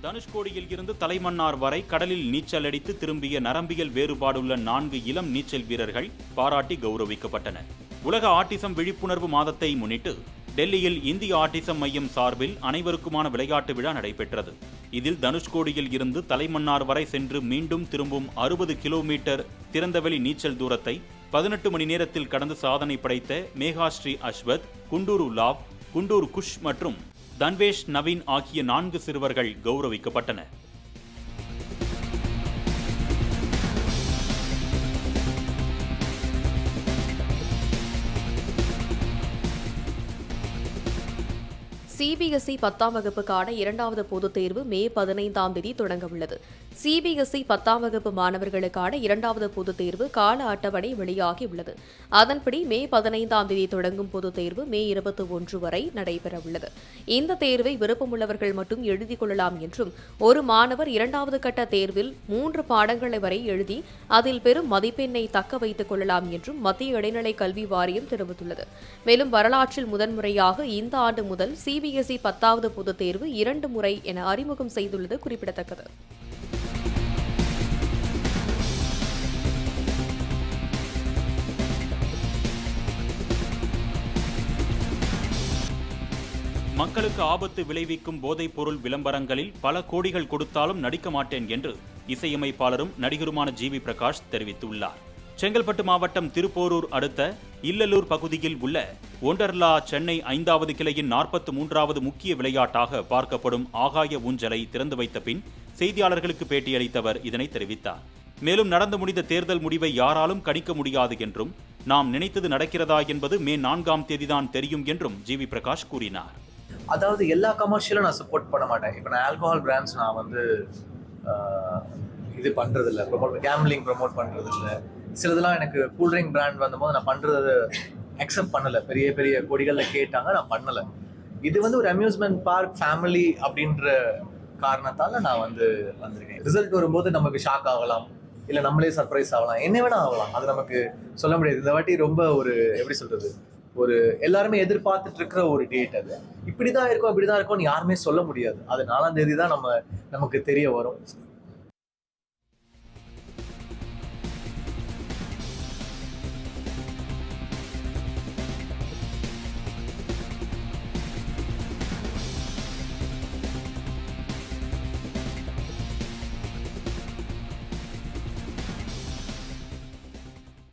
தனுஷ்கோடியில் இருந்து தலைமன்னார் வரை கடலில் நீச்சல் அடித்து திரும்பிய நரம்பியல் வேறுபாடுள்ள 4 இளம் நீச்சல் வீரர்கள் பாராட்டி கௌரவிக்கப்பட்டனர். உலக ஆட்டிசம் விழிப்புணர்வு மாதத்தை முன்னிட்டு டெல்லியில் இந்திய ஆட்டிசம் மையம் சார்பில் அனைவருக்குமான விளையாட்டு விழா நடைபெற்றது. இதில் தனுஷ்கோடியில் இருந்து தலைமன்னார் வரை சென்று மீண்டும் திரும்பும் 60 கிலோமீட்டர் திறந்தவெளி நீச்சல் தூரத்தை 18 மணி நேரத்தில் கடந்து சாதனை படைத்த மேகாஸ்ரீ அஸ்வத், குண்டூரு லாவ், குண்டூர் குஷ் மற்றும் தன்வேஷ் நவீன் ஆகிய 4 சிறுவர்கள் கௌரவிக்கப்பட்டனர். சிபிஎஸ்இ 10ஆம் வகுப்புக்கான 2வது பொதுத் தேர்வு மே 15ஆம் தேதி தொடங்க உள்ளது. சிபிஎஸ்இ 10ஆம் வகுப்பு மாணவர்களுக்கான 2வது பொதுத் தேர்வு கால அட்டவணை வெளியாகியுள்ளது. அதன்படி மே 15ஆம் தேதி தொடங்கும் பொதுத் தேர்வு மே 21 வரை நடைபெறவுள்ளது. இந்த தேர்வை விருப்பமுள்ளவர்கள் மட்டும் எழுதிக் கொள்ளலாம் என்றும், ஒரு மாணவர் 2வது கட்ட தேர்வில் 3 பாடங்களை வரை எழுதி அதில் பெரும் மதிப்பெண்ணை தக்க வைத்துக் கொள்ளலாம் என்றும் மத்திய இடைநிலை கல்வி வாரியம் தெரிவித்துள்ளது. மேலும் வரலாற்றில் முதன்முறையாக இந்த ஆண்டு முதல் சிபிஎஸ்இ 10வது பொதுத் தேர்வு 2 முறை என அறிமுகம் செய்துள்ளது குறிப்பிடத்தக்கது. மக்களுக்கு ஆபத்து விளைவிக்கும் போதைப் பொருள் விளம்பரங்களில் பல கோடிகள் கொடுத்தாலும் நடிக்க மாட்டேன் என்று இசையமைப்பாளரும் நடிகருமான ஜிவி பிரகாஷ் தெரிவித்துள்ளார். செங்கல்பட்டு மாவட்டம் திருப்போரூர் அடுத்த இல்லலூர் பகுதியில் உள்ள ஒண்டர்லா சென்னை 5வது கிளையின் 43வது முக்கிய விளையாட்டாக பார்க்கப்படும் ஆகாய ஊஞ்சலை திறந்து வைத்த பின் செய்தியாளர்களுக்கு பேட்டியளித்தவர் இதனை தெரிவித்தார். மேலும் நடந்து முடிந்த தேர்தல் முடிவை யாராலும் கணிக்க முடியாது என்றும், நாம் நினைத்தது நடக்கிறதா என்பது மே 4ஆம் தேதிதான் தெரியும் என்றும் ஜிவி பிரகாஷ் கூறினார். அதாவது எல்லா கமர்ஷியலும் நான் சப்போர்ட் பண்ண மாட்டேன். இப்போ நான் ஆல்கஹால் பிராண்ட்ஸ் நான் இது பண்றதில்ல, கேம்லிங் ப்ரமோட் பண்றதில்ல. சிலதெல்லாம் எனக்கு கூல்ட்ரிங்க் பிராண்ட் வந்தபோது நான் பண்றது அக்செப்ட் பண்ணல. பெரிய பெரிய கொடிகளில் கேட்டாங்க, நான் பண்ணல. இது ஒரு அம்யூஸ்மெண்ட் பார்க் ஃபேமிலி அப்படின்ற காரணத்தால நான் வந்திருக்கேன். ரிசல்ட் வரும்போது நமக்கு ஷாக் ஆகலாம், இல்லை நம்மளே சர்ப்ரைஸ் ஆகலாம், என்ன வேணா ஆகலாம். அது நமக்கு சொல்ல முடியாது. இந்த வாட்டி ரொம்ப எப்படி சொல்றது, எல்லாருமே எதிர்பார்த்துட்டு இருக்கிற ஒரு டேட். அது இப்படிதான் இருக்கும் அப்படிதான் இருக்கும்னு யாருமே சொல்ல முடியாது. அது 4ஆம் தேதி தான் நமக்கு தெரிய வரும்.